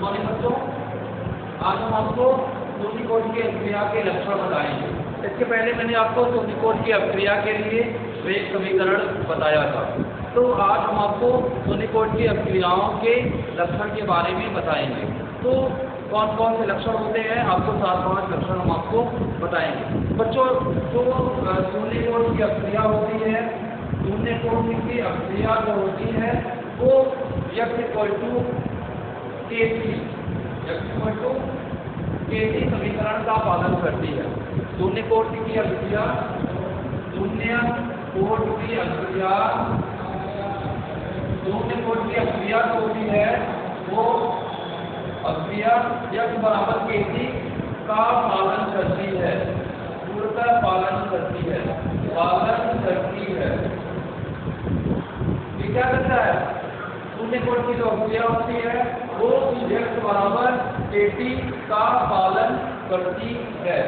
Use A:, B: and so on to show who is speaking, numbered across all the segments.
A: Morning बच्चों, आज हम आपको यूनिकोड की अभिक्रिया के लक्षण बताएंगे। इसके पहले मैंने आपको यूनिकोड की अभिक्रिया के लिए वेग समीकरण बताया था। तो आज हम आपको यूनिकोड की अभिक्रियाओं के लक्षण के बारे में बताएंगे। तो कौन कौन से लक्षण होते हैं, आपको 4-5 लक्षण हम आपको बताएंगे। बच्चों, जो यूनिकोड की अभिक्रिया होती है, यूनिकोड की अभिक्रिया जो होती है वो Kc समीकरण का पालन करती है। यूनिकोड की अभिक्रिया जो होती है वो अभिक्रिया X बराबर Kc का पालन करती है, पूर्णतः पालन करती है। ये क्या करता है? यूनिकोड की जो अभिक्रिया होती है वो X बराबर Kc का पालन करती है।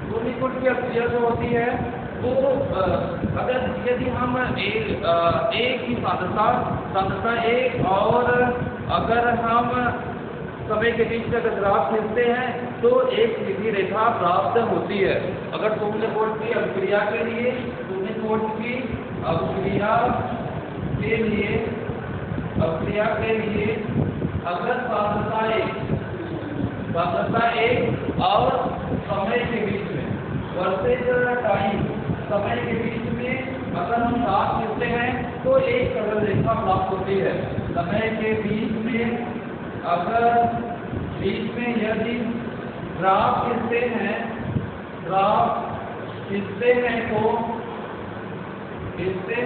A: यूनिकोड की अभिक्रिया जो होती है वो अगर यदि हम एक ही सांद्रता एक और अगर हम समय के बीच में ग्राफ खींचते हैं तो एक सीधी रेखा प्राप्त होती है। अगर यूनिकोड की अभिक्रिया के लिए अगर सांद्रता एक और समय के बीच में समय के बीच में अगर हम ग्राफ खींचते हैं तो एक सरल रेखा प्राप्त होती है। समय के बीच में अगर यदि ग्राफ खींचते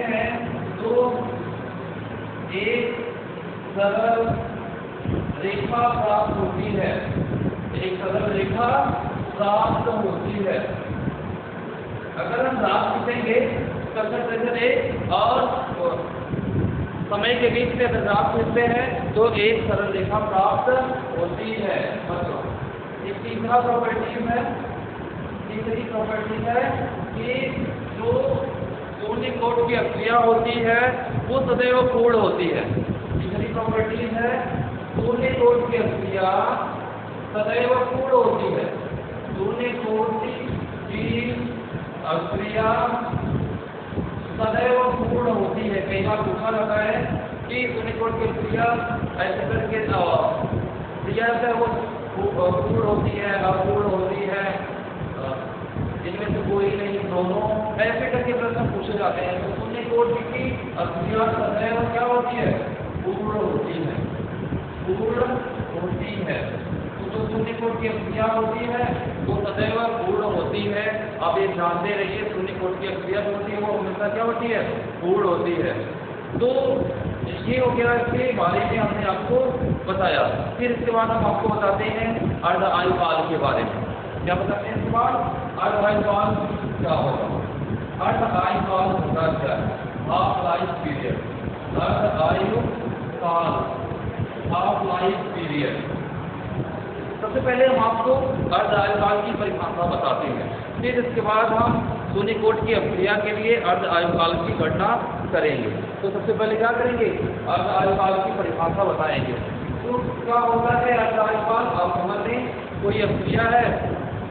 A: हैं तो एक सरल रेखा प्राप्त होती है। अगर हम ग्राफ खींचेंगे और समय के बीच में अगर ग्राफ खींचते हैं तो एक सरल रेखा प्राप्त होती है। एक तीसरी प्रॉपर्टी है कि जो यूनिकोड की अभिक्रिया होती है वो सदैव पूर्ण होती है। तीसरी प्रॉपर्टी है यूनिकोड की अभिक्रिया सदैव पूर्ण होती है। यूनिकोड की अभिक्रिया सदैव पूर्ण होती है। कई बार पूछा जाता है कि यूनिकोड की अभिक्रिया ऐसे करके क्रिया है वो पूर्ण होती है, अपूर्ण होती है, इनमें से कोई नहीं, दोनों, ऐसे करके प्रश्न पूछे जाते हैं। तो यूनिकोड की अभिक्रिया सदैव क्या होती है? पूर्ण होती है। तो जो यूनिकोड की अभिक्रिया होती है वो सदैव पूर्ण होती है। आप ये जानते रहिए, यूनिकोड की अभिक्रिया जो होती है वो हमेशा क्या होती है? पूर्ण होती है। तो ये हो गया, इसके बारे में हमने आपको बताया। फिर इसके बाद हम आपको बताते हैं अर्ध आयुकाल के बारे में। क्या बताते हैं इसके बाद? अर्ध आयुकाल क्या होगा? अर्ध आयुकाल होता क्या है? Half life period. अर्ध आयुकाल, हाफ लाइफ पीरियड। सबसे पहले हम आपको अर्ध आयुकाल की परिभाषा बताते हैं, फिर इसके बाद हम यूनिकोड की अभिक्रिया के लिए अर्ध आयुकाल की गणना करेंगे। तो सबसे पहले क्या करेंगे? अर्ध आयुकाल की परिभाषा बताएंगे। तो क्या होता है अर्ध आयुकाल? अब हमारे कोई अभिक्रिया है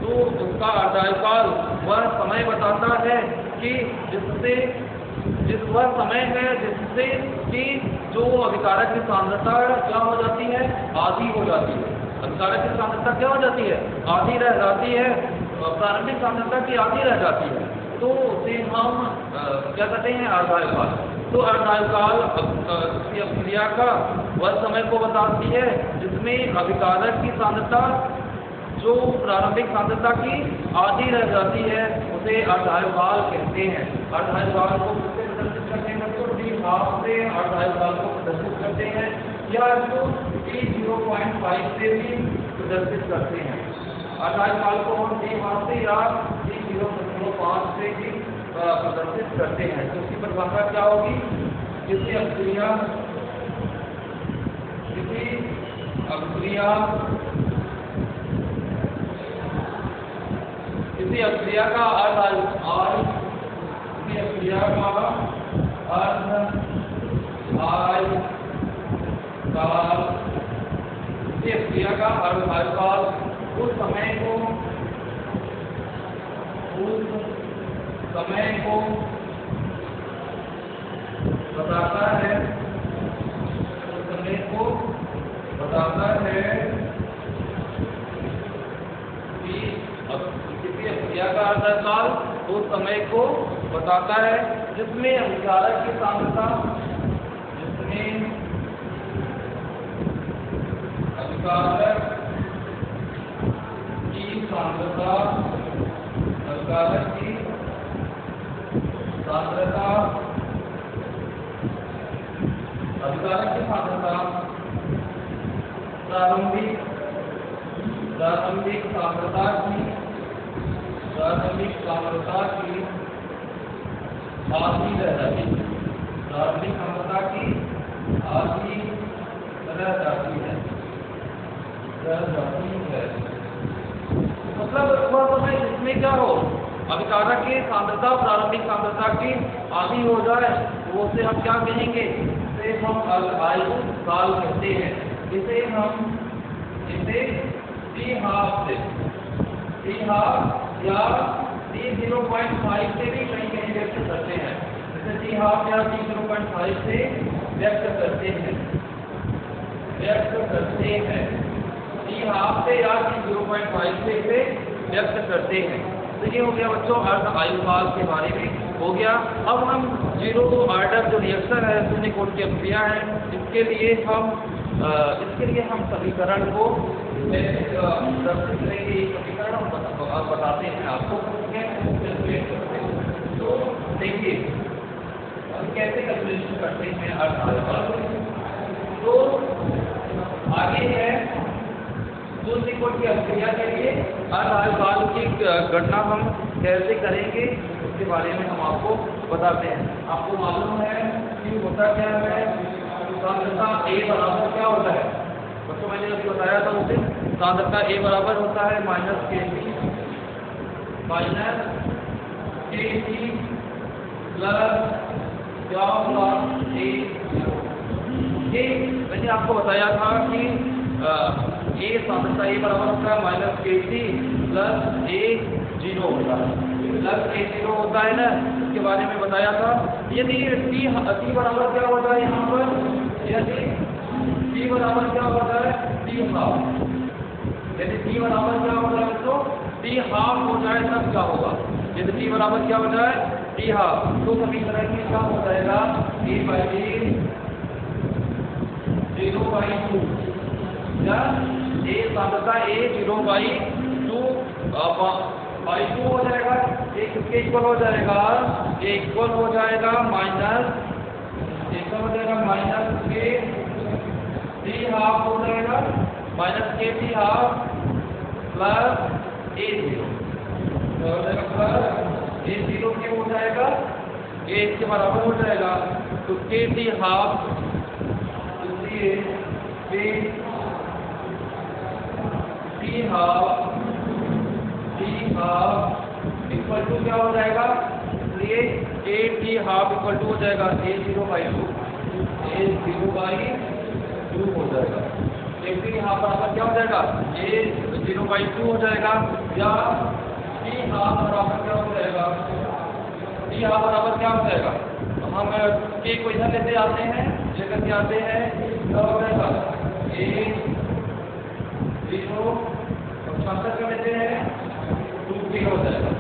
A: तो उसका अर्ध आयुकाल वह समय बताता है कि वह समय है जिससे कि जो अभिकारक की सांद्रता क्या हो जाती है? आधी हो जाती है। अभिकारक की सांद्रता क्या हो जाती है? आधी रह जाती है। प्रारंभिक सांद्रता की आधी रह जाती है। तो उसे हम क्या कहते हैं? अर्ध आयुकाल। तो अर्ध आयुकाल की अभिक्रिया का वह समय को बताती है जिसमें अभिकारक की सांद्रता जो प्रारंभिक सांद्रता की आधी रह जाती है, उसे अर्ध आयुकाल कहते हैं। अर्ध आयुकाल को किससे प्रदर्शित करते हैं? तो डी हाफ से अर्ध आयुकाल को प्रदर्शित करते हैं, या इसको D0.5 से भी प्रदर्शित करते हैं। अर्ध आयुकाल को हम डी हाफ से या D0.5 से भी प्रदर्शित करते हैं। तो उसकी परिभाषा क्या होगी? किसी अभिक्रिया का अर्ध आय काल किसी अभिक्रिया का आयुकाल उस समय को बताता है, उस समय को बताता है कि किसी अभिक्रिया का आयुकाल उस समय को बताता है जिसमें अभिकारक की सांद्रता प्रारंभिक सांद्रता की आधी रह जाती है, प्रारंभिक सांद्रता की आधी रह जाती है। मतलब वह समय जिसमें क्या हो, अभिकारक की सांद्रता प्रारंभिक सांद्रता की आधी हो जाए, वो से हम क्या कहेंगे, इसे हम आयु काल कहते हैं। इसे टी हाफ या T0.5 से भी कहीं व्यक्त करते हैं। जैसे टी हाफ या T0.5 से व्यक्त करते हैं। टी हाफ से या T0.5 से इसे व्यक्त करते हैं। तो ये हो गया बच्चों अर्ध आयुकाल के बारे में हो गया। अब हम जीरो ऑर्डर जो रिएक्शन है, शून्य कोटि की अभिक्रिया है, इसके लिए हम समीकरण को समीकरण बताते हैं आपको, तो देखिए हम कैसे कैलकुलेशन करते हैं अर्ध आयुकाल। तो आगे है शून्य कोटि की अभिक्रिया के लिए अर्ध आयुकाल की गणना हम कैसे करेंगे, उसके बारे में हम आपको बताते हैं। आपको मालूम है कि होता क्या है, सांद्रता A बराबर क्या होता है बच्चों, मैंने अभी बताया था उसे, सांद्रता A बराबर होता है माइनस के टी प्लस क्या होगा A। ये मैंने आपको बताया था कि A सांद्रता A बराबर होता है माइनस के टी प्लस A0 होता है, प्लस A0 होता है ना, इसके बारे में बताया था। यदि T बराबर क्या होता है यहाँ पर, यदि T बराबर क्या होता है T हाफ, यदि T बराबर क्या होता है तो T हाफ हो जाए तब क्या होगा, यदि T बराबर क्या हो जाए T हाफ, तो समीकरण में क्या हो जाएगा A/0/2 या A सांद्रता A0/2 हो जाएगा। एक किसके इक्वल हो जाएगा, इक्वल हो जाएगा माइनस के टी हाफ हो जाएगा, माइनस के टी हाफ प्लस A0 हो जाएगा, प्लस A0 क्या हो जाएगा, A इसके बराबर हो जाएगा। तो के टी हाफ, इसलिए टी हाफ इक्वल टू क्या हो जाएगा, इसलिए A T half equal to हो जाएगा A0/2 हो जाएगा। एक टी हाफ बराबर क्या हो जाएगा A0/2 हो जाएगा, या टी हाफ बराबर क्या हो जाएगा, टी हाफ बराबर क्या हो जाएगा, हम के को इधर लेते आते हैं, लेकर के आते हैं, क्या हो जाएगा A0 शांतर कर लेते हैं 2k हो जाएगा,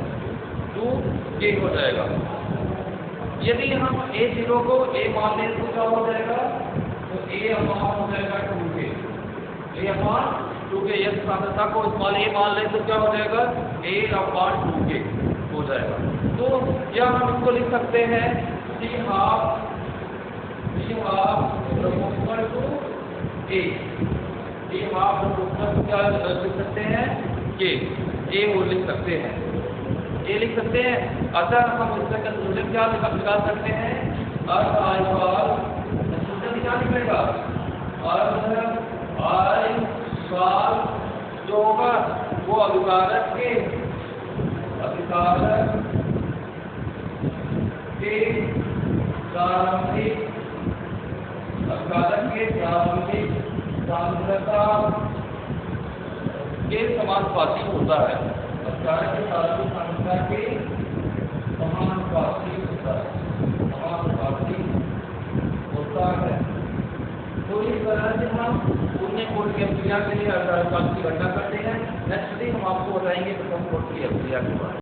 A: 2k हो जाएगा। यदि हम A0 को A मान लें तो क्या हो जाएगा, तो A अपान हो जाएगा 2k, यदि सांद्रता को स्मॉल a मान लें तो क्या हो जाएगा A/2k हो जाएगा। तो या हम इसको लिख सकते हैं T half proportional to A, T half proportional क्या लिख सकते हैं K, A वो लिख सकते हैं, A लिख सकते हैं। अच्छा हम इसका कंक्लूजन क्या निकाल सकते हैं, अर्ध आयुकाल कंक्लूजन क्या निकलेगा, अर्ध आयुकाल जो होगा वो अभिकारक के प्रारंभिक अपकारक के प्रारंभिक सांद्रता के समानुपाती होता है। अपकारक के प्रारंभिक सांद्रता के समानुपाती होता है। तो इस तरह से हम शून्य कोटि की अभिक्रिया के लिए अर्धानुपात की गणना करते हैं। नेक्स्ट डे हम आपको बताएंगे प्रथम कोटि की अभिक्रिया के बारे में।